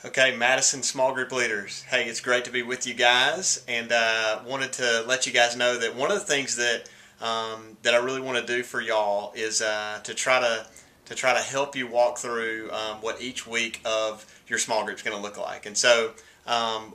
Okay, Madison small group leaders. Hey, it's great to be with you guys, and wanted to let you guys know that one of the things that I really want to do for y'all is to try to help you walk through what each week of your small group is going to look like. And so,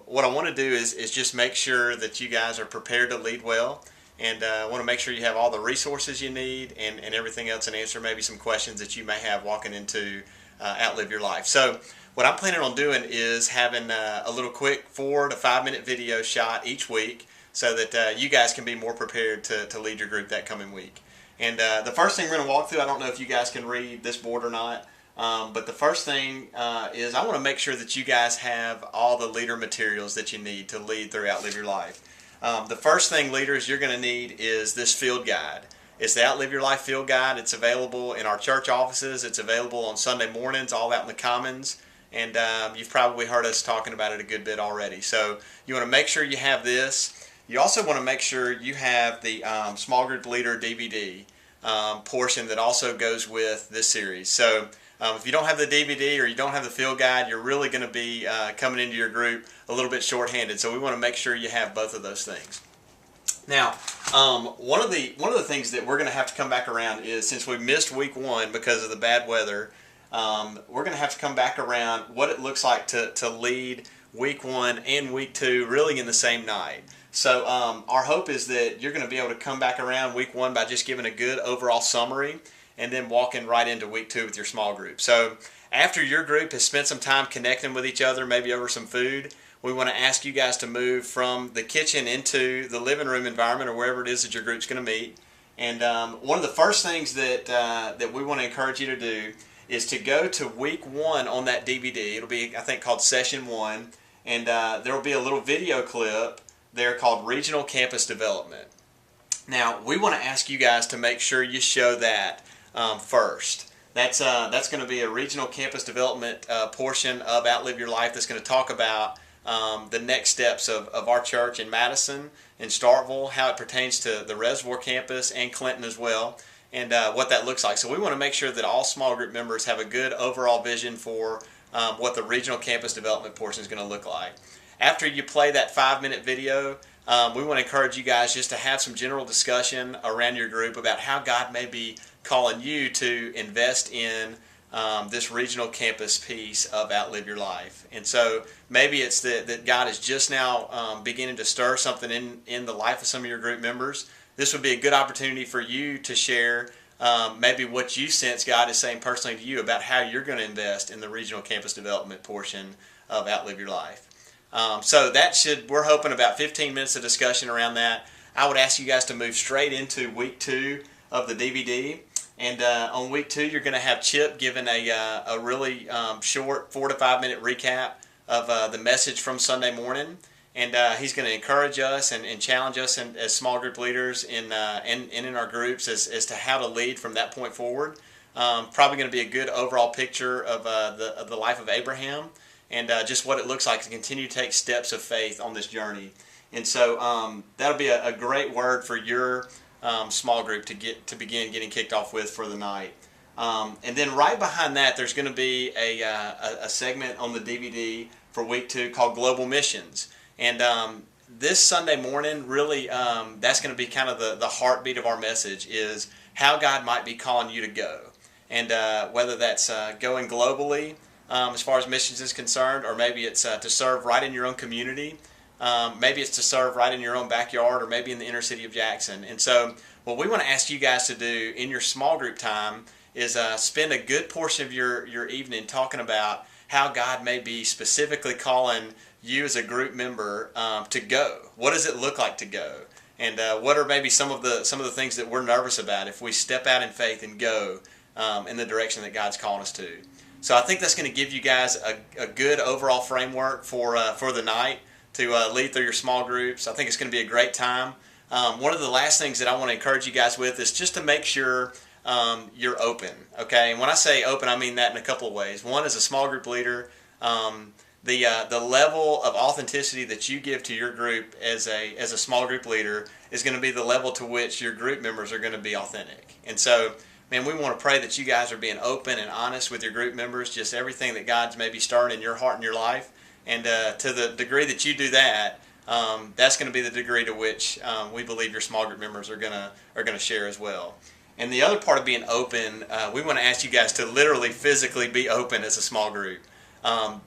what I want to do is just make sure that you guys are prepared to lead well, and want to make sure you have all the resources you need and everything else, and answer maybe some questions that you may have walking into Outlive Your Life. So what I'm planning on doing is having a little quick 4 to 5 minute video shot each week so that you guys can be more prepared to lead your group that coming week. And the first thing we're going to walk through, I don't know if you guys can read this board or not, but the first thing is I want to make sure that you guys have all the leader materials that you need to lead through Outlive Your Life. The first thing, leaders, you're going to need is this field guide. It's the Outlive Your Life field guide. It's available in our church offices. It's available on Sunday mornings, all out in the commons. And you've probably heard us talking about it a good bit already. So you want to make sure you have this. You also want to make sure you have the Small Group Leader DVD portion that also goes with this series. So if you don't have the DVD or you don't have the field guide, you're really going to be coming into your group a little bit short-handed. So we want to make sure you have both of those things. Now, one of the things that we're going to have to come back around is, since we missed week 1 because of the bad weather, we're going to have to come back around what it looks like to lead week 1 and week 2 really in the same night. So our hope is that you're going to be able to come back around week 1 by just giving a good overall summary and then walking right into week 2 with your small group. So after your group has spent some time connecting with each other, maybe over some food, we want to ask you guys to move from the kitchen into the living room environment or wherever it is that your group's going to meet. And one of the first things that we want to encourage you to do is to go to week 1 on that DVD. It'll be, I think, called Session 1, and there will be a little video clip there called Regional Campus Development. Now, we want to ask you guys to make sure you show that first. That's going to be a Regional Campus Development portion of Outlive Your Life that's going to talk about the next steps of our church in Madison, in Starkville, how it pertains to the Reservoir campus and Clinton as well, and what that looks like. So we want to make sure that all small group members have a good overall vision for what the regional campus development portion is going to look like. After you play that 5-minute video, we want to encourage you guys just to have some general discussion around your group about how God may be calling you to invest in this regional campus piece of Outlive Your Life. And so maybe it's that God is just now beginning to stir something in the life of some of your group members. This would be a good opportunity for you to share maybe what you sense God is saying personally to you about how you're going to invest in the regional campus development portion of Outlive Your Life. So we're hoping about 15 minutes of discussion around that. I would ask you guys to move straight into week 2 of the DVD. And on week 2, you're going to have Chip giving a really short 4 to 5 minute recap of the message from Sunday morning. And he's going to encourage us and challenge us as small group leaders in our groups as to how to lead from that point forward. Probably going to be a good overall picture of the life of Abraham and just what it looks like to continue to take steps of faith on this journey. And so that'll be a great word for your small group to begin getting kicked off with for the night. And then right behind that, there's going to be a segment on the DVD for week 2 called Global Missions. And this Sunday morning, really, that's going to be kind of the heartbeat of our message, is how God might be calling you to go. And whether that's going globally as far as missions is concerned, or maybe it's to serve right in your own community. Maybe it's to serve right in your own backyard, or maybe in the inner city of Jackson. And so what we want to ask you guys to do in your small group time is spend a good portion of your evening talking about how God may be specifically calling you as a group member to go. What does it look like to go? And what are maybe some of the things that we're nervous about if we step out in faith and go in the direction that God's calling us to? So I think that's going to give you guys a good overall framework for the night to lead through your small groups. I think it's going to be a great time. One of the last things that I want to encourage you guys with is just to make sure you're open. Okay, and when I say open, I mean that in a couple of ways. One, as a small group leader, the level of authenticity that you give to your group as a small group leader is going to be the level to which your group members are going to be authentic. And so man, we want to pray that you guys are being open and honest with your group members, just everything that God's maybe stirring in your heart and your life. And to the degree that you do that, that's going to be the degree to which we believe your small group members are gonna share as well. And the other part of being open, we want to ask you guys to literally, physically be open as a small group.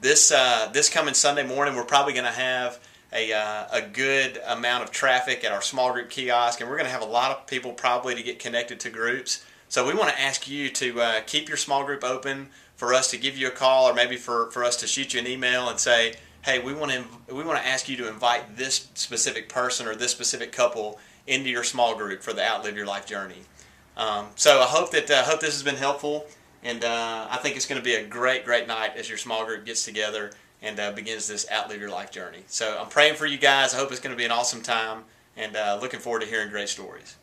This coming Sunday morning, we're probably going to have a good amount of traffic at our small group kiosk, and we're going to have a lot of people probably to get connected to groups. So we want to ask you to keep your small group open for us to give you a call, or maybe for us to shoot you an email and say, hey, we want to ask you to invite this specific person or this specific couple into your small group for the Outlive Your Life journey. So I hope this has been helpful, and I think it's going to be a great night as your small group gets together and begins this Outlive Your Life journey. So I'm praying for you guys. I hope it's going to be an awesome time, and looking forward to hearing great stories.